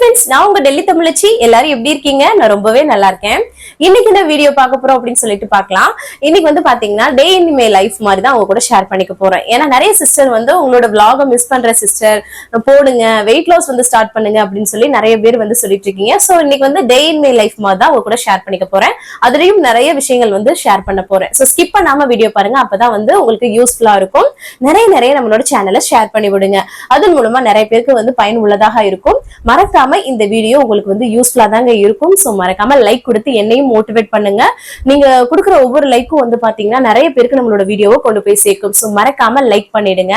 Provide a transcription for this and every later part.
Friends நான் உங்க டெல்லி தமிழச்சி எல்லாரும் எப்படி இருக்கீங்க நான் ரொம்பவே நல்லா இருக்கேன் இன்னைக்கு இந்த வீடியோ பார்க்க போறோம் அப்படினு சொல்லிட்டு பார்க்கலாம் இன்னைக்கு வந்து பாத்தீங்கன்னா டே இன் மை லைஃப் மாதிரி தான் உங்க கூட ஷேர் பண்ணிக்க போறேன் ஏன்னா நிறைய சிஸ்டர் வந்து உங்களோட vlog மிஸ் பண்ற சிஸ்டர் போடுங்க weight loss வந்து ஸ்டார்ட் பண்ணுங்க அப்படினு சொல்லி நிறைய பேர் வந்து சொல்லிட்டு இருக்கீங்க சோ இன்னைக்கு வந்து டே இன் மை லைஃப் மாதிரி தான் உங்க கூட ஷேர் பண்ணிக்க போறேன் அதுலயும் நிறைய விஷயங்கள் வந்து ஷேர் பண்ண போறேன் சோ ஸ்கிப் பண்ணாம வீடியோ பாருங்க அப்பதான் வந்து உங்களுக்கு யூஸ்ஃபுல்லா இருக்கும் நிறைய நம்மளோட சேனலை ஷேர் பண்ணி விடுங்க அதன் மூலமா நிறைய பேருக்கு வந்து பயனுள்ளதாக இருக்கும் மறக்காம இந்த வீடியோ உங்களுக்கு வந்து யூஸ்ஃபுல்லா தாங்க இருக்கும் சோ மறக்காம லைக் கொடுத்து என்னையும் மோட்டிவேட் பண்ணுங்க நீங்க கொடுக்குற ஒவ்வொரு லைக்கும் வந்து பாத்தீங்கன்னா நிறைய பேருக்கு நம்மளோட வீடியோவை கொண்டு போய் சேர்க்கும் சோ மறக்காம லைக் பண்ணிடுங்க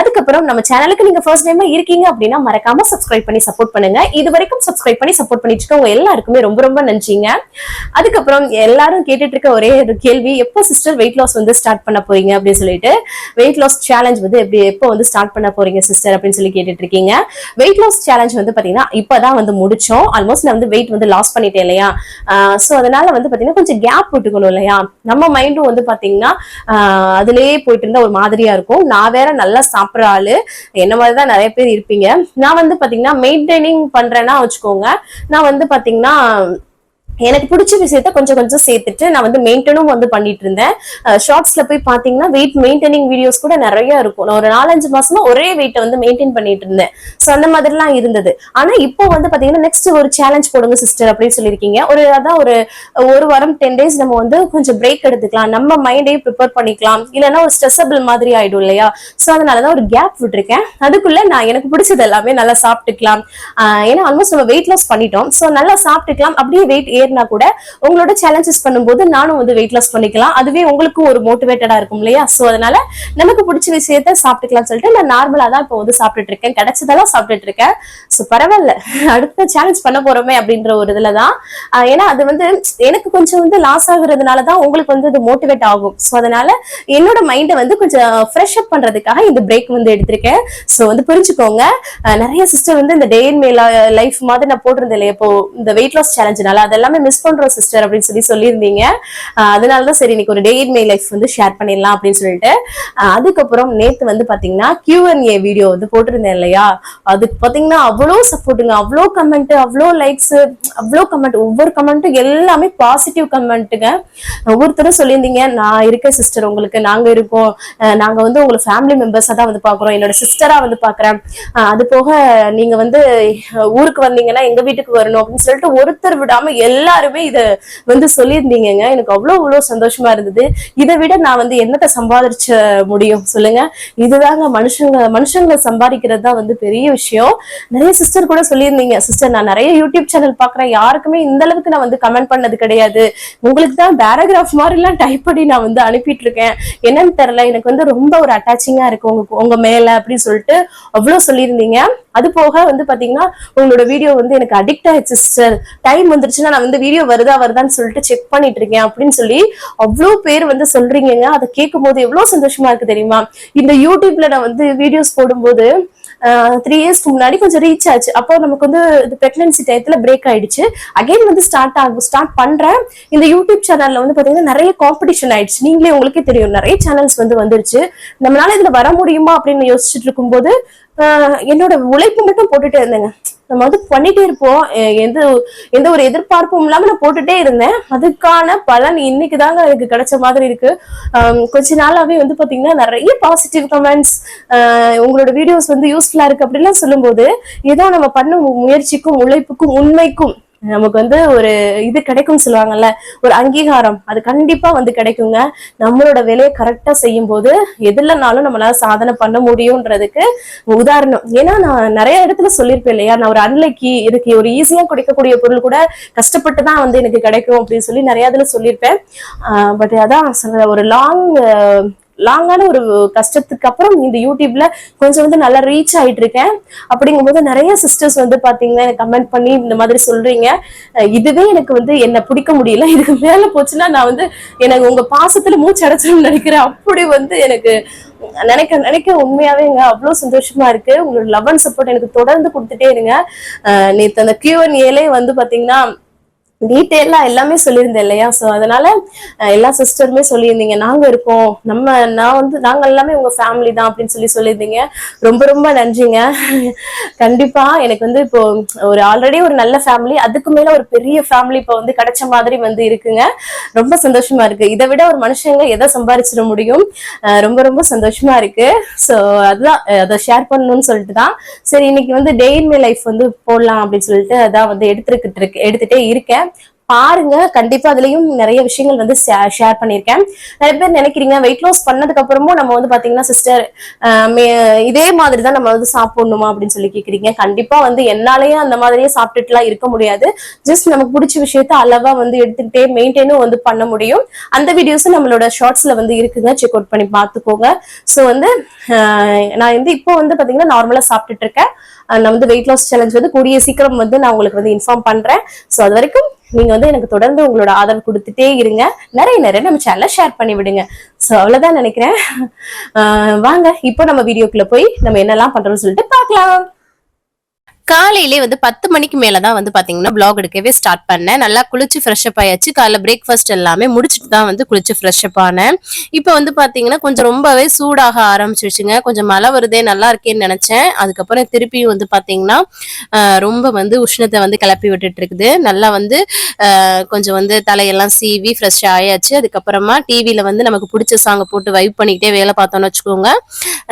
அதுக்கப்புறம் நம்ம சேனலுக்கு நீங்க ஃபர்ஸ்ட் டைமா இருக்கீங்க அப்படின்னா மறக்காம சப்ஸ்கிரைப் பண்ணி சப்போர்ட் பண்ணுங்க இது வரைக்கும் சப்ஸ்கிரைப் பண்ணி சப்போர்ட் பண்ணிட்டு இருக்கவங்க எல்லாருக்குமே ரொம்ப நன்றிங்க அதுக்கப்புறம் எல்லாரும் கேட்டுட்டு இருக்க ஒரே ஒரு கேள்வி எப்போ சிஸ்டர் வெயிட் லாஸ் வந்து ஸ்டார்ட் பண்ண போறீங்க அப்படின்னு சொல்லிட்டு வெயிட் லாஸ் சேலஞ்ச் வந்து எப்போ வந்து ஸ்டார்ட் பண்ண போறீங்க சிஸ்டர் அப்படின்னு சொல்லி கேட்டுட்டு இருக்கீங்க வெயிட் லாஸ் சேலஞ்ச் வந்து பாத்தீங்கன்னா இப்பதான் வந்து முடிச்சோம் ஆல்மோஸ்ட் நான் வந்து வெயிட் வந்து லாஸ் பண்ணிட்டேன் இல்லையா சோ அதனால வந்து பாத்தீங்கன்னா கொஞ்சம் கேப் விட்டுக்கணும் இல்லையா நம்ம மைண்டும் வந்து பாத்தீங்கன்னா அதுலயே போயிட்டு இருந்தா ஒரு மாதிரியா இருக்கும் நான் வேற நல்லா சாப்பிடுற ஆளு என்ன மாதிரிதான் நிறைய பேர் இருப்பீங்க நான் வந்து பாத்தீங்கன்னா மெயின்டைனிங் பண்றேன்னா வச்சுக்கோங்க நான் வந்து பாத்தீங்கன்னா எனக்கு பிடிச்ச விஷயத்த கொஞ்சம் சேர்த்துட்டு நான் வந்து மெயின்டெனும் வந்து பண்ணிட்டு இருந்தேன் ஷார்ட்ஸ்ல போய் பாத்தீங்கன்னா வெயிட் மெயின்டெனிங் வீடியோஸ் கூட நிறைய இருக்கும் நான் ஒரு 4-5 மாசமா ஒரே வெயிட்டை வந்து மெயின்டைன் பண்ணிட்டு இருந்தேன் சோ அந்த மாதிரிலாம் இருந்தது ஆனா இப்போ வந்து பாத்தீங்கன்னா நெக்ஸ்ட் ஒரு சேலஞ்ச் போடுங்க சிஸ்டர் அப்படின்னு சொல்லியிருக்கீங்க ஒரு வாரம் 10 days நம்ம வந்து கொஞ்சம் பிரேக் எடுத்துக்கலாம் நம்ம மைண்டையும் ப்ரிப்பேர் பண்ணிக்கலாம் இல்லைன்னா ஒரு ஸ்ட்ரெஸ்ஸபிள் மாதிரி ஆயிடும் இல்லையா சோ அதனாலதான் ஒரு கேப் விட்டுருக்கேன் அதுக்குள்ள நான் எனக்கு பிடிச்சது எல்லாமே நல்லா சாப்பிட்டுக்கலாம் ஏன்னா ஆல்மோஸ்ட் நம்ம வெயிட் லாஸ் பண்ணிட்டோம் சோ நல்லா சாப்பிட்டுக்கலாம் அப்படியே வெயிட் கூட உங்களோட சேலஞ்சஸ் பண்ணும்போது நானும் வந்து வெயிட் லாஸ் பண்ணிக்கலாம் அதுவே உங்களுக்கு ஒரு மோட்டிவேட்டடா இருக்கும் இல்லையா சோ அதனால நமக்கு பிடிச்ச விஷயத்த சாப்பிட்டுக்கலாம்னு சொல்லிட்டு நான் நார்மலா தான் இப்போ வந்து சாப்பிட்டுட்டு இருக்கேன் கிடைச்சதெல்லாம் சாப்பிட்டுட்டு இருக்கேன் சோ பரவாயில்ல அடுத்த சேலஞ்ச் பண்ண போறோமே அப்படின்ற ஒரு இதுலதான் ஏன்னா அது வந்து எனக்கு கொஞ்சம் வந்து லாஸ் ஆகுறதுனாலதான் உங்களுக்கு வந்து அது மோட்டிவேட் ஆகும் சோ அதனால என்னோட மைண்டை வந்து கொஞ்சம் ஃப்ரெஷ் அப் பண்றதுக்காக இந்த பிரேக் வந்து எடுத்திருக்கேன் சோ வந்து புரிஞ்சுக்கோங்க நிறைய சிஸ்டர் வந்து இந்த டே இன் மை லைஃப் மாதிரி நான் போட்டிருந்தேன் இல்லையா இப்போ இந்த வெயிட் லாஸ் சேலஞ்சுனால அதெல்லாமே மிஸ் பண்றோம் சிஸ்டர் அப்படின்னு சொல்லியிருந்தீங்க அதனாலதான் சரி இன்னைக்கு ஒரு டே இன் மை லைஃப் வந்து ஷேர் பண்ணிடலாம் அப்படின்னு சொல்லிட்டு அதுக்கப்புறம் நேத்து வந்து பாத்தீங்கன்னா Q&A வீடியோ வந்து போட்டிருந்தேன் இல்லையா அதுக்கு பாத்தீங்கன்னா அவ்வளவு சப்போர்ட்டுங்க அவ்வளோ கமெண்ட் அவ்வளோ லைக்ஸ் அவ்வளோ கமெண்ட் ஒவ்வொரு கமெண்ட்டும் எல்லாமே பாசிட்டிவ் கமெண்ட்டுங்க ஒவ்வொருத்தரும் சொல்லியிருந்தீங்க நான் இருக்கேன் சிஸ்டர் உங்களுக்கு நாங்க இருக்கோம் நாங்க வந்து உங்களை ஃபேமிலி மெம்பர்ஸா தான் வந்து பாக்குறோம் என்னோட சிஸ்டரா வந்து பாக்குறேன் அது போக நீங்க வந்து ஊருக்கு வந்தீங்கன்னா எங்க வீட்டுக்கு வரணும் அப்படின்னு சொல்லிட்டு ஒருத்தர் விடாம எல்லாருமே இத வந்து சொல்லியிருந்தீங்க எனக்கு அவ்வளவு சந்தோஷமா இருந்தது இதை விட நான் வந்து என்னத்தை சம்பாதிச்ச முடியும் சொல்லுங்க இதுதாங்க மனுஷங்களை சம்பாதிக்கிறது தான் வந்து பெரிய விஷயம் நிறைய சிஸ்டர் கூட சொல்லியிருந்தீங்க சிஸ்டர் நான் நிறைய யூடியூப் சேனல் பாக்குறேன் யாருக்குமே இந்த அளவுக்கு நான் வந்து கமெண்ட் பண்ணது கிடையாது உங்களுக்கு தான் பேராகிராஃப் மாதிரி எல்லாம் டைப் பண்ணி நான் வந்து அனுப்பிட்டு இருக்கேன் என்னன்னு தெரியல எனக்கு வந்து ரொம்ப ஒரு அட்டாச்சிங்கா இருக்கு உங்க மேல அப்படின்னு சொல்லிட்டு அவ்வளவு சொல்லியிருந்தீங்க அது போக வந்து பாத்தீங்கன்னா உங்களோட வீடியோ வந்து எனக்கு அடிக்ட் ஆயிடுச்சு சிஸ்டர் டைம் வந்துருச்சுன்னா நான் வந்து வீடியோ வருதான்னு சொல்லிட்டு செக் பண்ணிட்டு இருக்கேன் அப்படின்னு சொல்லி அவ்வளவு பேர் வந்து சொல்றீங்க அதை கேட்கும் போது எவ்வளவு சந்தோஷமா இருக்கு தெரியுமா இந்த யூடியூப்ல நான் வந்து வீடியோஸ் போடும்போது 3 years முன்னாடி கொஞ்சம் ரீச் ஆச்சு அப்போ நமக்கு வந்து பிரெக்னன்சி டயத்துல பிரேக் ஆயிடுச்சு அகைன் வந்து ஸ்டார்ட் பண்றேன் இந்த யூடியூப் சேனல்ல வந்து பாத்தீங்கன்னா நிறைய காம்படிஷன் ஆயிடுச்சு நீங்களே உங்களுக்கே தெரியும் நிறைய சேனல்ஸ் வந்து வந்துருச்சு நம்மளால இதுல வர முடியுமா அப்படின்னு யோசிச்சுட்டு இருக்கும்போது என்னோட உழைப்பு மட்டும் போட்டுட்டே இருந்தேங்க நம்ம வந்து பண்ணிட்டே இருப்போம் எந்த ஒரு எதிர்பார்ப்பும் இல்லாம நான் போட்டுட்டே இருந்தேன் அதுக்கான பலன் இன்னைக்கு தாங்க எனக்கு கிடைச்ச மாதிரி இருக்கு கொஞ்ச நாளாவே வந்து பாத்தீங்கன்னா நிறைய பாசிட்டிவ் கமெண்ட்ஸ் உங்களோட வீடியோஸ் வந்து யூஸ்ஃபுல்லா இருக்கு அப்படின்லாம் சொல்லும்போது ஏதோ நம்ம பண்ண முயற்சிக்கும் உழைப்புக்கும் உண்மைக்கும் நமக்கு வந்து ஒரு இது கிடைக்கும் சொல்லுவாங்கல்ல ஒரு அங்கீகாரம் அது கண்டிப்பா வந்து கிடைக்குங்க நம்மளோட வேலையை கரெக்டா செய்யும் போது எதுலனாலும் நம்மளால சாதனை பண்ண முடியும்ன்றதுக்கு உதாரணம் ஏன்னா நான் நிறைய இடத்துல சொல்லியிருப்பேன் இல்லையா நான் ஒரு அன்லைக்கி இதுக்கு ஒரு ஈஸியா கிடைக்கக்கூடிய பொருள் கூட கஷ்டப்பட்டு தான் வந்து எனக்கு கிடைக்கும் அப்படின்னு சொல்லி நிறைய இதுல சொல்லியிருப்பேன் பட் அதான் ஒரு லாங்கான ஒரு கஷ்டத்துக்கு அப்புறம் இந்த யூடியூப்ல கொஞ்சம் வந்து நல்லா ரீச் ஆயிட்டு இருக்கேன் அப்படிங்கும்போது நிறைய சிஸ்டர்ஸ் வந்து பாத்தீங்கன்னா எனக்கு கமெண்ட் பண்ணி இந்த மாதிரி சொல்றீங்க இதுவே எனக்கு வந்து என்ன பிடிக்க முடியல இதுக்கு மேல போச்சுன்னா நான் வந்து எனக்கு உங்க பாசத்துல மூச்சு அடைச்சிடும் நினைக்கிறேன் அப்படி வந்து எனக்கு நினைக்க உண்மையாவேங்க அவ்வளவு சந்தோஷமா இருக்கு உங்களோட லவ் அண்ட் சப்போர்ட் எனக்கு தொடர்ந்து கொடுத்துட்டே இருங்க நேத்து அந்த Q&A வந்து பாத்தீங்கன்னா டீட்டெயிலா எல்லாமே சொல்லியிருந்தேன் இல்லையா? சோ அதனால எல்லா சிஸ்டருமே சொல்லியிருந்தீங்க நாங்க இருக்கோம், நாங்க எல்லாமே உங்க ஃபேமிலி தான் அப்படின்னு சொல்லியிருந்தீங்க. ரொம்ப ரொம்ப நன்றிங்க. கண்டிப்பா எனக்கு வந்து இப்போ ஒரு ஆல்ரெடி ஒரு நல்ல ஃபேமிலி, அதுக்கு மேல ஒரு பெரிய ஃபேமிலி இப்போ வந்து கிடைச்ச மாதிரி வந்து இருக்குங்க. ரொம்ப சந்தோஷமா இருக்கு. இதை விட ஒரு மனுஷங்க எதை சம்பாதிச்சிட முடியும்? ரொம்ப ரொம்ப சந்தோஷமா இருக்கு. சோ அதுதான் அதை ஷேர் பண்ணணும்னு சொல்லிட்டு தான் சரி இன்னைக்கு வந்து டே இன் மை லைஃப் வந்து போடலாம் அப்படின்னு சொல்லிட்டு அதான் வந்து எடுத்துட்டே இருக்கேன். பாருங்க, கண்டிப்பா அதுலயும் நிறைய விஷயங்கள் வந்து ஷேர் பண்ணிருக்கேன். நிறைய பேர் நினைக்கிறீங்க வெயிட் லாஸ் பண்ணதுக்கு அப்புறமும் நம்ம வந்து பாத்தீங்கன்னா சிஸ்டர் இதே மாதிரிதான் நம்ம வந்து சாப்பிடணுமா அப்படின்னு சொல்லி கேக்குறீங்க. கண்டிப்பா வந்து என்னாலயும் அந்த மாதிரியே சாப்பிட்டுட்டு எல்லாம் இருக்க முடியாது. ஜஸ்ட் நமக்கு பிடிச்ச விஷயத்த அளவா வந்து எடுத்துக்கிட்டே மெயின்டைனும் வந்து பண்ண முடியும். அந்த வீடியோஸ் நம்மளோட ஷார்ட்ஸ்ல வந்து இருக்குங்க, செக் அவுட் பண்ணி பாத்துக்கோங்க. சோ வந்து நான் வந்து இப்போ வந்து பாத்தீங்கன்னா நார்மலா சாப்பிட்டுட்டு இருக்கேன். நான் வந்து வெயிட் லாஸ் சேலஞ்ச் வந்து கூடிய சீக்கிரம் வந்து நான் உங்களுக்கு வந்து இன்ஃபார்ம் பண்றேன். சோ அது வரைக்கும் நீங்க வந்து எனக்கு தொடர்ந்து உங்களோட ஆதரவு கொடுத்துட்டே இருங்க. நிறைய நம்ம சேனலை ஷேர் பண்ணி விடுங்க. சோ அவ்வளவுதான் நினைக்கிறேன். வாங்க இப்போ நம்ம வீடியோக்குள்ள போய் நம்ம என்னெல்லாம் பண்றோம்னு சொல்லிட்டு பார்க்கலாம். காலையிலே வந்து 10 மணிக்கு மேலதான் வந்து பாத்தீங்கன்னா பிளாக் எடுக்கவே ஸ்டார்ட் பண்ணேன். நல்லா குளிச்சு ஃப்ரெஷ் அப் ஆயாச்சு. காலைல பிரேக்ஃபாஸ்ட் எல்லாமே முடிச்சுட்டு தான் வந்து குளிச்சு ஃப்ரெஷ் அப் ஆனேன். இப்போ வந்து பாத்தீங்கன்னா கொஞ்சம் ரொம்பவே சூடாக ஆரம்பிச்சிருச்சுங்க. கொஞ்சம் மழை வருதே நல்லா இருக்கேன்னு நினைச்சேன். அதுக்கப்புறம் திருப்பியும் வந்து பாத்தீங்கன்னா ரொம்ப வந்து உஷ்ணத்தை வந்து கிளப்பி விட்டுட்டு இருக்குது. நல்லா வந்து கொஞ்சம் வந்து தலையெல்லாம் சீவி ஃப்ரெஷ் ஆயாச்சு. அதுக்கப்புறமா டிவியில வந்து நமக்கு பிடிச்ச சாங்க போட்டு வைப் பண்ணிக்கிட்டே வேலை பார்த்தோம்னு வச்சுக்கோங்க,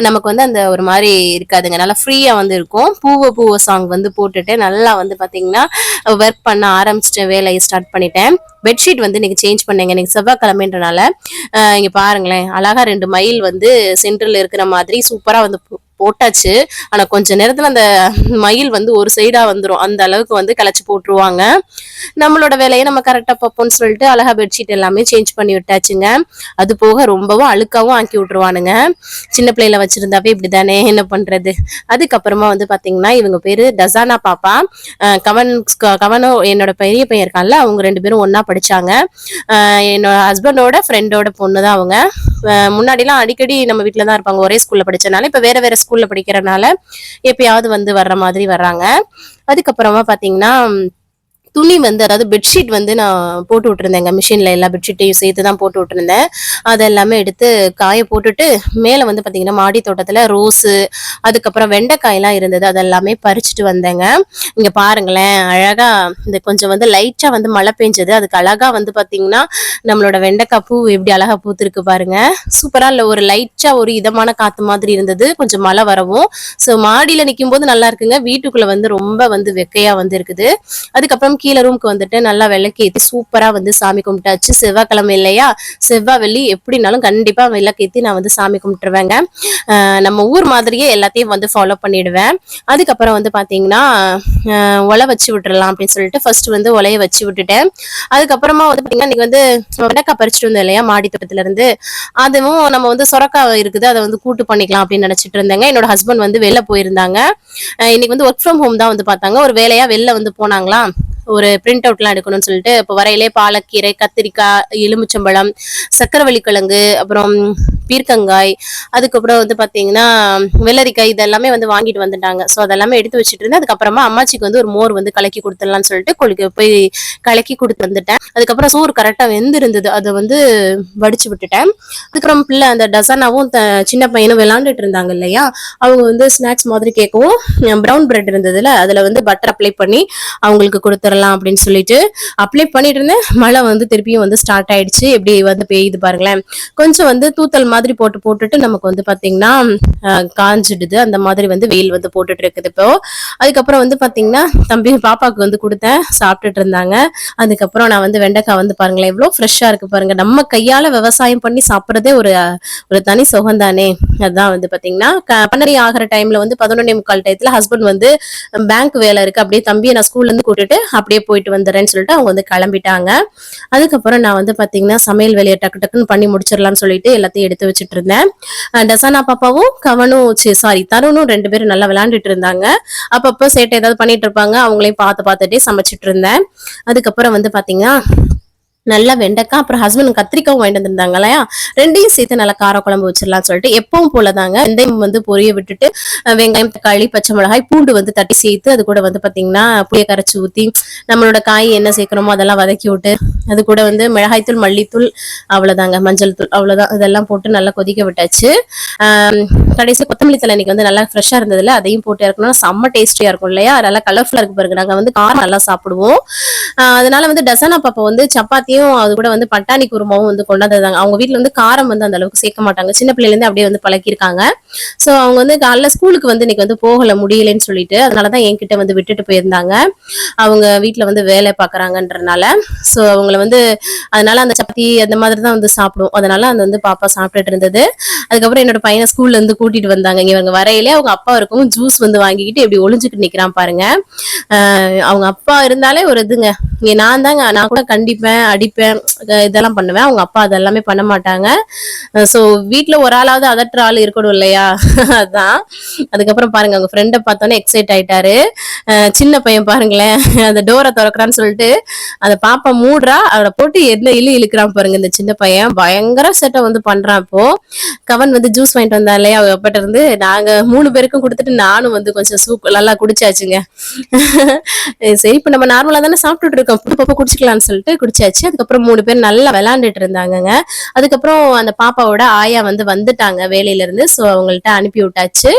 நமக்கு வந்து அந்த ஒரு மாதிரி இருக்காதுங்க, நல்லா ஃப்ரீயா வந்து இருக்கும். பூவ சாங் வந்து போட்டுட்டு நல்லா வந்து பாத்தீங்கன்னா ஒர்க் பண்ண ஆரம்பிச்சிட்டேன். வேலையை ஸ்டார்ட் பண்ணிட்டேன். பெட்ஷீட் வந்து இன்னைக்கு சேஞ்ச் பண்ணேங்க. இன்னைக்கு செவ்வாய்க்கிழமைன்றனால இங்க பாருங்களேன், அழகா 2 மயில் வந்து சென்டர்ல இருக்கிற மாதிரி சூப்பரா வந்து போட்டாச்சு. ஆனா கொஞ்ச நேரத்துல அந்த மயில் வந்து ஒரு சைடா வந்துரும். அந்த அளவுக்கு வந்து கலைச்சு போட்டுருவாங்க. நம்மளோட வேலையை நம்ம கரெக்டா பார்ப்போம்னு சொல்லிட்டு அழகா பெட்ஷீட் எல்லாமே சேஞ்ச் பண்ணி விட்டாச்சுங்க. அது போக ரொம்பவும் அழுக்காவும் ஆக்கி விட்டுருவானுங்க. சின்ன பிள்ளைல வச்சிருந்தாவே இப்படிதானே, என்ன பண்றது. அதுக்கப்புறமா வந்து பாத்தீங்கன்னா இவங்க பேரு டசானா பாப்பா. கவனோ என்னோட பெரிய பையன் இருக்கான்ல, அவங்க 2 பேரும் ஒன்னா படிச்சாங்க. என்னோட ஹஸ்பண்டோட ஃப்ரெண்டோட பொண்ணு தான் அவங்க. முன்னாடிலாம் அடிக்கடி நம்ம வீட்டுல தான் இருப்பாங்க. ஒரே ஸ்கூல்ல படிச்சனால இப்ப வேற ஸ்கூல்ல படிக்கிறனால எப்பயாவது வந்து வர்ற மாதிரி வர்றாங்க. அதுக்கப்புறமா பாத்தீங்கன்னா துணி வந்து அதாவது பெட்ஷீட் வந்து நான் போட்டு விட்டுருந்தேங்க. மிஷின்ல எல்லா பெட்ஷீட்டையும் சேர்த்து தான் போட்டு விட்டுருந்தேன். அதெல்லாமே எடுத்து காய போட்டுட்டு மேல வந்து பாத்தீங்கன்னா மாடி தோட்டத்துல ரோஸு, அதுக்கப்புறம் வெண்டைக்காயெல்லாம் இருந்தது, அதெல்லாமே பறிச்சுட்டு வந்தேங்க. இங்க பாருங்களேன், அழகா இந்த கொஞ்சம் வந்து லைட்டா வந்து மழை பெஞ்சது, அதுக்கு அழகா வந்து பாத்தீங்கன்னா நம்மளோட வெண்டைக்காய் பூ எப்படி அழகா பூத்திருக்கு பாருங்க. சூப்பரா இல்ல, ஒரு லைட்டா ஒரு இதமான காத்து மாதிரி இருந்தது, கொஞ்சம் மழை வரவும். சோ மாடியில நிக்கும் போது நல்லா இருக்குங்க. வீட்டுக்குள்ள வந்து ரொம்ப வந்து வெக்கையா வந்து இருக்குது. அதுக்கப்புறம் கீழே ரூமுக்கு வந்துட்டு நல்லா விளக்கேத்தி சூப்பரா வந்து சாமி கும்பிட்டாச்சு. செவ்வாய்க்கிழமை இல்லையா, செவ்வாய் வெள்ளி எப்படினாலும் கண்டிப்பா விளக்கேத்தி நான் வந்து சாமி கும்பிட்டுருவேங்க. நம்ம ஊர் மாதிரியே எல்லாத்தையும் வந்து ஃபாலோ பண்ணிடுவேன். அதுக்கப்புறம் வந்து பாத்தீங்கன்னா ஒலை வச்சு விட்டுறலாம் அப்படின்னு சொல்லிட்டு ஃபர்ஸ்ட் வந்து ஒலைய வச்சு விட்டுட்டேன். அதுக்கப்புறமா வந்து பாத்தீங்கன்னா இன்னைக்கு வந்து வெண்டைக்காய் பறிச்சுட்டு வந்தோம் இல்லையா மாடி தோட்டத்துல இருந்து, அதுவும் நம்ம வந்து சொரக்காய் இருக்குது, அதை வந்து கூட்டு பண்ணிக்கலாம் அப்படின்னு நினைச்சிட்டு இருந்தேங்க. என்னோட ஹஸ்பண்ட் வந்து வெளில போயிருந்தாங்க. இன்னைக்கு வந்து ஒர்க் ஃப்ரம் ஹோம் தான் வந்து பார்த்தாங்க. ஒரு வேலையா வெளில வந்து போனாங்களா, ஒரு பிரிண்ட் அவுட்லாம் எடுக்கணும்னு சொல்லிட்டு இப்போ வரையிலே பாலக்கீரை, கத்திரிக்காய், எலுமிச்சம்பழம், சக்கரவள்ளி கிழங்கு, அப்புறம் பீர்க்கங்காய், அதுக்கப்புறம் வந்து பாத்தீங்கன்னா வெள்ளரிக்காய், இதெல்லாமே வந்து வாங்கிட்டு வந்துட்டாங்க. ஸோ அதெல்லாமே எடுத்து வச்சுட்டு இருந்தேன். அதுக்கப்புறமா அம்மாச்சிக்கு வந்து ஒரு மோர் வந்து கலக்கி கொடுத்துடலாம்னு சொல்லிட்டு போய் கலக்கி கொடுத்து வந்துட்டேன். அதுக்கப்புறம் சோறு கரெக்டாக வெந்து இருந்தது, அதை வந்து வடிச்சு விட்டுட்டேன். அதுக்கப்புறம் பிள்ளை அந்த டசானாவும் சின்ன பையனும் விளாண்டுட்டு இருந்தாங்க இல்லையா, அவங்க வந்து ஸ்நாக்ஸ் மாதிரி கேட்கவும் ப்ரௌன் பிரெட் இருந்ததுல அதுல வந்து பட்டர் அப்ளை பண்ணி அவங்களுக்கு கொடுத்துடலாம் அப்படின்னு சொல்லிட்டு அப்ளை பண்ணிட்டு இருந்தேன். மழை வந்து திருப்பியும் வந்து ஸ்டார்ட் ஆயிடுச்சு. எப்படி வந்து பெய்யுது பாருங்களேன். கொஞ்சம் வந்து தூத்தல் மாதிரி போட்டுட்டு நமக்கு வந்து பாத்தீங்கன்னா காஞ்சிடுது. அந்த மாதிரி வந்து வெயில் வந்து போட்டுட்டு இருக்குது இப்போ. அதுக்கப்புறம் வந்து பாத்தீங்கன்னா தம்பி பாப்பாவுக்கு வந்து கொடுத்தேன், சாப்பிட்டுட்டு இருந்தாங்க. அதுக்கப்புறம் நான் வந்து வெண்டைக்காய் வந்து பாருங்களேன் எவ்வளவு ஃப்ரெஷ்ஷா இருக்கு பாருங்க. நம்ம கையால விவசாயம் பண்ணி சாப்பிட்றதே ஒரு தனி சுகம் தானே. அதான் வந்து பாத்தீங்கன்னா 12 ஆகிற டைம்ல வந்து 11:45 டயத்துல ஹஸ்பண்ட் வந்து பேங்க் வேலை இருக்கு, அப்படியே தம்பியை நான் ஸ்கூல்ல இருந்து கூட்டிட்டு அப்படியே போயிட்டு வந்துடுறேன்னு சொல்லிட்டு அவங்க வந்து கிளம்பிட்டாங்க. அதுக்கப்புறம் நான் வந்து பாத்தீங்கன்னா சமையல் வேலையை டக்குன்னு பண்ணி முடிச்சிடலாம்னு சொல்லிட்டு எல்லாத்தையும் எடுத்து வச்சுட்டு இருந்தேன். டசானா பாப்பாவும் தருணும் 2 பேரும் நல்லா விளையாண்டுட்டு இருந்தாங்க. அப்பப்போ சேட்டை ஏதாவது பண்ணிட்டு இருப்பாங்க, அவங்களையும் பார்த்துட்டே சமைச்சிட்டு இருந்தேன். அதுக்கப்புறம் வந்து பாத்தீங்கன்னா நல்லா வெண்டைக்காய் அப்புறம் ஹஸ்பண்ட் கத்திரிக்காவும் வாங்கிட்டு வந்திருந்தாங்க இல்லையா, ரெண்டையும் சேர்த்து நல்லா கார குழம்பு வச்சிடலாம்னு சொல்லிட்டு எப்பவும் போலதாங்க வெந்தயம் வந்து பொரிய விட்டுட்டு வெங்காயம் தக்காளி பச்சை மிளகாய் பூண்டு வந்து தட்டி சேர்த்து அது கூட வந்து பாத்தீங்கன்னா புளிய கரைச்சி ஊத்தி நம்மளோட காய் என்ன சேர்க்கணுமோ அதெல்லாம் வதக்கி விட்டு அது கூட வந்து மிளகாய்த்தூள் மல்லித்தூள் அவ்வளவுதாங்க மஞ்சள் தூள் அவ்வளவுதான் இதெல்லாம் போட்டு நல்லா கொதிக்க விட்டாச்சு. கடைசி கொத்தமல்லி தலை இன்னைக்கு வந்து நல்லா ஃப்ரெஷ்ஷா இருந்ததுல அதையும் போட்டு இறக்கணும்னா செம்ம டேஸ்டியா இருக்கும் இல்லையா, நல்லா கலர்ஃபுல்லா இருக்கு பாருங்க. நாங்க வந்து காரம் நல்லா சாப்பிடுவோம், அதனால வந்து டசனா பாப்பா வந்து சப்பாத்தியும் அது கூட வந்து பட்டாணி குருமாவும் வந்து கொண்டாந்துருந்தாங்க. அவங்க வீட்டுல வந்து காரம் வந்து அந்த அளவுக்கு சேர்க்க மாட்டாங்க, சின்ன பிள்ளைல இருந்து அப்படியே வந்து பழக்கிருக்காங்க. சோ அவங்க வந்து காலைல ஸ்கூலுக்கு வந்து இன்னைக்கு வந்து போகல முடியலன்னு சொல்லிட்டு அதனாலதான் என்கிட்ட வந்து விட்டுட்டு போயிருந்தாங்க. அவங்க வீட்டுல வந்து வேலை பாக்குறாங்கன்றனால சோ அவங்கள வந்து அதனால அந்த சப்பாத்தி அந்த மாதிரி தான் வந்து சாப்பிடும். அதனால அந்த வந்து பாப்பா சாப்பிட்டுட்டு இருந்தது. அதுக்கப்புறம் என்னோட பையனை ஸ்கூல்ல இருந்து கூட்டிட்டு வந்தாங்க. இவங்க வரையிலே அவங்க அப்பா இருக்கும் ஜூஸ் வந்து வாங்கிக்கிட்டு எப்படி ஒளிஞ்சுக்கிட்டு நிக்கிறான் பாருங்க. அவங்க அப்பா இருந்தாலே ஒரு இதுங்க, நான் கூட கண்டிப்பேன் அடிப்பேன் இதெல்லாம் பண்ணுவேன், அவங்க அப்பா அதெல்லாமே பண்ண மாட்டாங்க. சோ வீட்டுல ஒரு ஆளாவது அதட்டுற ஆள் இருக்கணும் இல்லையா அதான். அதுக்கப்புறம் பாருங்க அவங்க ஃப்ரெண்டை பார்த்தோன்னே எக்ஸைட் ஆயிட்டாரு. சின்ன பையன் பாருங்களேன், அந்த டோரை திறக்கிறான்னு சொல்லிட்டு அந்த பாப்பா மூடுறா, அவரை போட்டு என்ன இழுக்கிறான் பாருங்க. இந்த சின்ன பையன் பயங்கர செட்டை வந்து பண்றான். இப்போ கவன் வந்து ஜூஸ் வாங்கிட்டு வந்தா இல்லையா அவங்க அப்பாட்ட இருந்து, நாங்க 3 பேருக்கும் கொடுத்துட்டு நானும் வந்து கொஞ்சம் சூப் நல்லா குடிச்சாச்சுங்க. சரி இப்ப நம்ம நார்மலா தானே சாப்பிட்டுட்டு இருக்கோம், பாப்பா குடிச்சிக்கலாம்னு சொல்லிட்டு குடிச்சாச்சு. அதுக்கப்புறம் 3 பேர் நல்லா விளையாண்டுட்டு இருந்தாங்கங்க. அதுக்கப்புறம் அந்த பாப்பாவோட ஆயா வந்து வந்துட்டாங்க வேலையில இருந்து. சோ அவங்கள்ட்ட அனுப்பி விட்டாச்சு.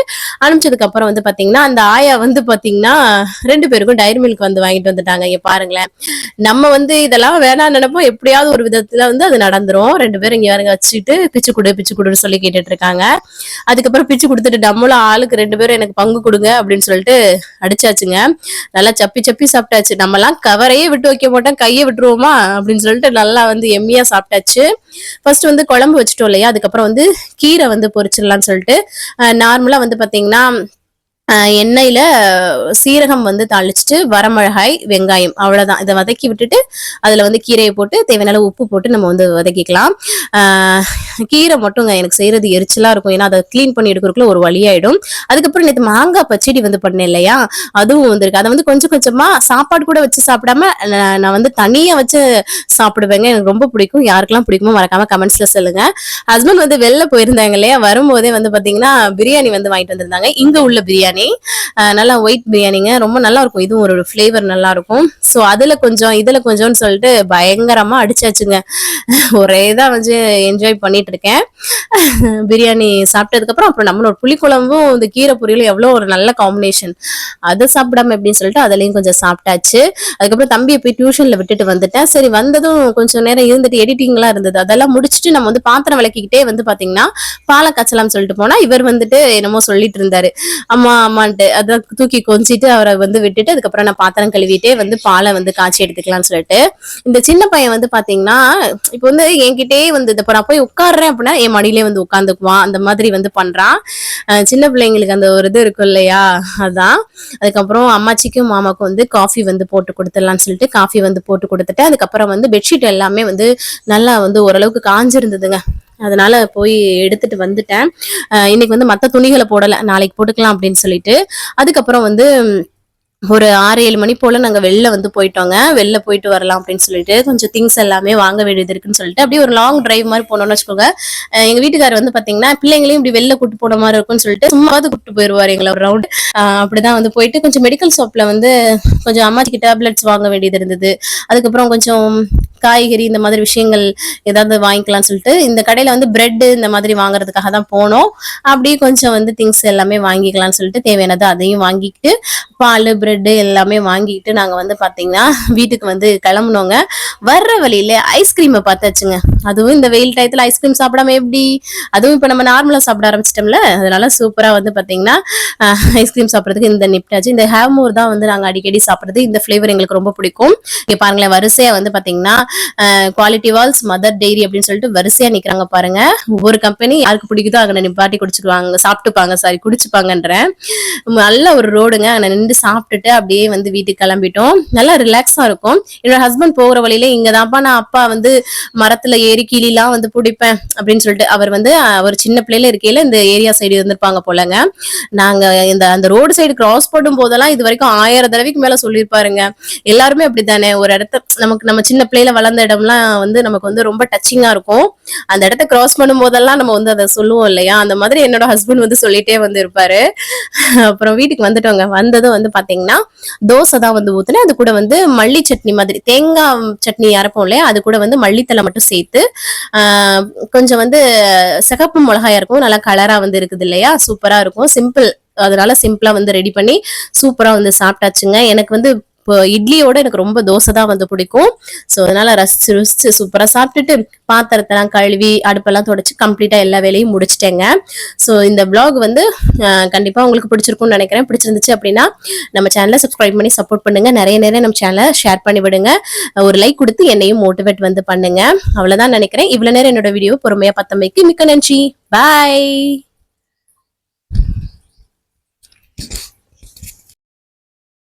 அனுப்பிச்சதுக்கு அப்புறம் வந்து பாத்தீங்கன்னா அந்த ஆயா வந்து பாத்தீங்கன்னா 2 பேருக்கும் டைரி மில்க் வந்து வாங்கிட்டு வந்துட்டாங்க. இங்க பாருங்களேன், நம்ம வந்து இதெல்லாம் வேணாம்னு நினைப்போம், எப்படியாவது ஒரு விதத்துல வந்து அது நடந்துரும். 2 பேரும் இங்க யாருங்க வச்சுட்டு பிச்சு குடுன்னு சொல்லி கேட்டுட்டு இருக்காங்க. அதுக்கப்புறம் பிச்சு கொடுத்துட்டு நம்மளும் ஆளுக்கு 2 பேரும் எனக்கு பங்கு கொடுங்க அப்படின்னு சொல்லிட்டு அடிச்சாச்சுங்க. நல்லா சப்பி சப்பி சாப்பிட்டாச்சு. நம்ம எல்லாம் கவரையே விட்டு வைக்க மாட்டோம், கையை விட்டுருவோமா அப்படின்னு சொல்லிட்டு நல்லா வந்து எம்மியா சாப்பிட்டாச்சு. ஃபர்ஸ்ட் வந்து குழம்பு வச்சுட்டோம் இல்லையா, அதுக்கப்புறம் வந்து கீரை வந்து பொரிச்சிடலாம்னு சொல்லிட்டு நார்மலா வந்து பாத்தீங்கன்னா எண்ணெயில சீரகம் வந்து தாளிச்சுட்டு வரமிளகாய் வெங்காயம் அவ்வளவுதான் இதை வதக்கி விட்டுட்டு அதுல வந்து கீரையை போட்டு தேவையான உப்பு போட்டு நம்ம வந்து வதக்கிக்கலாம். கீரை மட்டுங்க எனக்கு செய்யறது எரிச்சலா இருக்கும், ஏன்னா அதை கிளீன் பண்ணி எடுக்கிறதுக்குள்ள ஒரு வழியாயிடும். அதுக்கப்புறம் நேற்று மாங்காய் பச்சடி வந்து பண்ணேன் இல்லையா, அதுவும் வந்திருக்கு. அதை வந்து கொஞ்சம் கொஞ்சமா சாப்பாடு கூட வச்சு சாப்பிடாம நான் வந்து தனியா வச்சு சாப்பிடுவேங்க. எனக்கு ரொம்ப பிடிக்கும். யாருக்கெல்லாம் பிடிக்குமோ மறக்காம கமெண்ட்ஸ்ல சொல்லுங்க. ஹஸ்பண்ட் வந்து வெளில போயிருந்தாங்க இல்லையா, வரும்போதே வந்து பாத்தீங்கன்னா பிரியாணி வந்து வாங்கிட்டு வந்திருந்தாங்க. இங்க உள்ள பிரியாணி நல்லா ஒயிட் பிரியாணிங்க, ரொம்ப நல்லா இருக்கும். இதுவும் ஒரு ஃபிளேவர் நல்லா இருக்கும். சோ அதுல கொஞ்சம் இதுல கொஞ்சம்னு சொல்லிட்டு பயங்கரமா அடிச்சாச்சுங்க. ஒரே தான் வந்து என்ஜாய் பண்ணிட்டு இருக்கேன். பிரியாணி சாப்பிட்டதுக்கு அப்புறம் நம்மளோட புளிக்குழம்பும் இந்த கீரை பொரியலும் எவ்வளவு ஒரு நல்ல காம்பினேஷன். அதை சாப்பிடாம எப்படின்னு சொல்லிட்டு அதுலயும் கொஞ்சம் சாப்பிட்டாச்சு. அதுக்கப்புறம் தம்பியை போய் டியூஷன்ல விட்டுட்டு வந்துட்டேன். சரி வந்ததும் கொஞ்சம் நேரம் இருந்துட்டு எடிட்டிங் எல்லாம் இருந்தது, அதெல்லாம் முடிச்சுட்டு நம்ம வந்து பாத்திரம் விளக்கிக்கிட்டே வந்து பாத்தீங்கன்னா பாலை காய்ச்சலாம்னு சொல்லிட்டு போனா இவர் வந்துட்டு என்னமோ சொல்லிட்டு இருந்தாரு, அம்மா அம்மான்ட்டு. அதான் தூக்கி கொஞ்சிட்டு அவரை வந்து விட்டுட்டு அதுக்கப்புறம் நான் பாத்திரம் கழுவிட்டே வந்து பாலை வந்து காய்ச்சி எடுத்துக்கலாம்னு சொல்லிட்டு இந்த சின்ன பையன் வந்து பாத்தீங்கன்னா இப்ப வந்து என்கிட்டயே வந்து இப்ப நான் போய் உட்காடுறேன் அப்படின்னா என் மடியிலே வந்து உட்காந்துக்குவான், அந்த மாதிரி வந்து பண்றான். சின்ன பிள்ளைங்களுக்கு அந்த ஒரு இது இருக்கும் இல்லையா, அதான். அதுக்கப்புறம் அம்மாச்சிக்கும் மாமாக்கும் வந்து காஃபி வந்து போட்டு கொடுத்துடலாம்னு சொல்லிட்டு காஃபி வந்து போட்டு கொடுத்துட்டு அதுக்கப்புறம் வந்து பெட்ஷீட் எல்லாமே வந்து நல்லா வந்து ஓரளவுக்கு காஞ்சிருந்ததுங்க. அதனால போய் எடுத்துட்டு வந்துட்டேன். இன்னைக்கு வந்து மத்த துணிகளை போடல, நாளைக்கு போட்டுக்கலாம் அப்படின்னு சொல்லிட்டு. அதுக்கப்புறம் வந்து ஒரு 6-7 மணி போல நாங்க வெளில வந்து போயிட்டோங்க. வெளில போயிட்டு வரலாம் அப்படின்னு சொல்லிட்டு கொஞ்சம் திங்ஸ் எல்லாமே வாங்க வேண்டியது இருக்குன்னு சொல்லிட்டு அப்படியே ஒரு லாங் டிரைவ் மாதிரி போனோம்னு வச்சுக்கோங்க. எங்க வீட்டுக்காரர் வந்து பாத்தீங்கன்னா பிள்ளைங்களையும் இப்படி வெளில கூட்டு போன மாதிரி இருக்கும்னு சொல்லிட்டு சும்மாவது கூட்டு போயிருவாரு எங்களை ஒரு ரவுண்ட். அப்படிதான் வந்து போயிட்டு கொஞ்சம் மெடிக்கல் ஷாப்ல வந்து கொஞ்சம் அம்மாச்சிக்கு டேப்லெட்ஸ் வாங்க வேண்டியது இருந்தது. அதுக்கப்புறம் கொஞ்சம் காய்கறி இந்த மாதிரி விஷயங்கள் ஏதாவது வாங்கிக்கலாம்னு சொல்லிட்டு இந்த கடையில வந்து பிரெட் இந்த மாதிரி வாங்குறதுக்காக தான் போனோம். அப்படியே கொஞ்சம் வந்து திங்ஸ் எல்லாமே வாங்கிக்கலாம்னு சொல்லிட்டு தேவையானது அதையும் வாங்கிக்கிட்டு பால் பிரெட் எல்லாமே வாங்கிட்டு நாங்க வந்து பாத்தீங்கன்னா வீட்டுக்கு வந்து கிளம்புனோங்க. வர்ற வழியில ஐஸ்கிரீமை பார்த்தாச்சுங்க. அதுவும் இந்த வெயில் டயத்துல ஐஸ்கிரீம் சாப்பிடாம எப்படி, அதுவும் இப்ப நம்ம நார்மலா சாப்பிட ஆரம்பிச்சிட்டோம்ல, அதனால சூப்பரா வந்து பாத்தீங்கன்னா ஐஸ்கிரீம் சாப்பிடறதுக்கு இந்த நிப்டாச்சு இந்த ஹேவ்மோர் தான் வந்து நாங்க அடிக்கடி சாப்பிடுறது. இந்த ஃபிளேவர் எங்களுக்கு ரொம்ப பிடிக்கும். இங்க பாருங்களேன், வரிசையா வந்து பாத்தீங்கன்னா குவாலிட்டி வால்ஸ் மதர் டெய்ரி அப்படின்னு சொல்லிட்டு வரிசையா நிக்கிறாங்க பாருங்க. ஒவ்வொரு கம்பெனி யாருக்கு பிடிக்குதோ அங்க நிப்பாட்டி குடிச்சுக்குவாங்க, சாப்பிட்டுப்பாங்க, சாரி குடிச்சுப்பாங்கன்றேன். நல்ல ஒரு ரோடுங்க, அங்க நின்று சாப்பிட்டுட்டு சாப்பிட்டுட்டு அப்படியே வந்து வீட்டுக்கு கிளம்பிட்டோம். நல்லா ரிலாக்ஸா இருக்கும். என்னோட ஹஸ்பண்ட் போகிற வழியில இங்கதான்ப்பா நான் அப்பா வந்து மரத்துல ஏறி கிளிலாம் வந்து பிடிப்பேன் அப்படின்னு சொல்லிட்டு அவர் வந்து அவர் சின்ன பிள்ளையில இருக்கையில இந்த ஏரியா சைடு இருந்திருப்பாங்க போலங்க. நாங்க அந்த ரோடு சைடு கிராஸ் பண்ணும் போதெல்லாம் இது வரைக்கும் 1000 தடவைக்கு மேல சொல்லியிருப்பாருங்க. எல்லாருமே அப்படித்தானே, ஒரு இடத்த நம்ம சின்ன பிள்ளையில வளர்ந்த இடம்லாம் வந்து நமக்கு வந்து ரொம்ப டச்சிங்கா இருக்கும். அந்த இடத்த கிராஸ் பண்ணும் போதெல்லாம் நம்ம வந்து அதை சொல்லுவோம் இல்லையா, அந்த மாதிரி என்னோட ஹஸ்பண்ட் வந்து சொல்லிட்டே வந்து இருப்பாரு. அப்புறம் வீட்டுக்கு வந்துட்டோங்க. வந்ததும் வந்து பாத்தீங்கன்னா தோசை தான் வந்து ஊத்துனேன். அது கூட வந்து மல்லி சட்னி மாதிரி தேங்காய் சட்னி அரைப்போம் இல்லையா, அது கூட வந்து மல்லித்தலை மட்டும் சேர்த்து கொஞ்சம் வந்து சிகப்பு மிளகாயா இருக்கும், நல்லா கலரா வந்து இருக்குது இல்லையா, சூப்பரா இருக்கும். சிம்பிள், அதனால சிம்பிளா வந்து ரெடி பண்ணி சூப்பரா வந்து சாப்பிட்டாச்சுங்க. எனக்கு வந்து இப்போ இட்லியோட எனக்கு ரொம்ப தோசை தான் வந்து பிடிக்கும். ஸோ அதனால ரசிச்சு ருசிச்சு சூப்பரா சாப்பிட்டுட்டு பாத்திரத்தெல்லாம் கழுவி அடுப்பெல்லாம் தொடச்சு கம்ப்ளீட்டா எல்லா வேலையும் முடிச்சிட்டேங்க. ஸோ இந்த vlog வந்து கண்டிப்பா உங்களுக்கு பிடிச்சிருக்கும்னு நினைக்கிறேன். பிடிச்சிருந்துச்சு அப்படின்னா நம்ம சேனலை சப்ஸ்கிரைப் பண்ணி சப்போர்ட் பண்ணுங்க. நிறைய நிறைய நம்ம சேனலை ஷேர் பண்ணி விடுங்க. ஒரு லைக் கொடுத்து என்னையும் மோட்டிவேட் வந்து பண்ணுங்க. அவ்வளவுதான் நினைக்கிறேன். இவ்வளவு நேரம் என்னோட வீடியோ பொறுமையா பார்த்தமைக்கு மிக்க நன்றி. பாய்.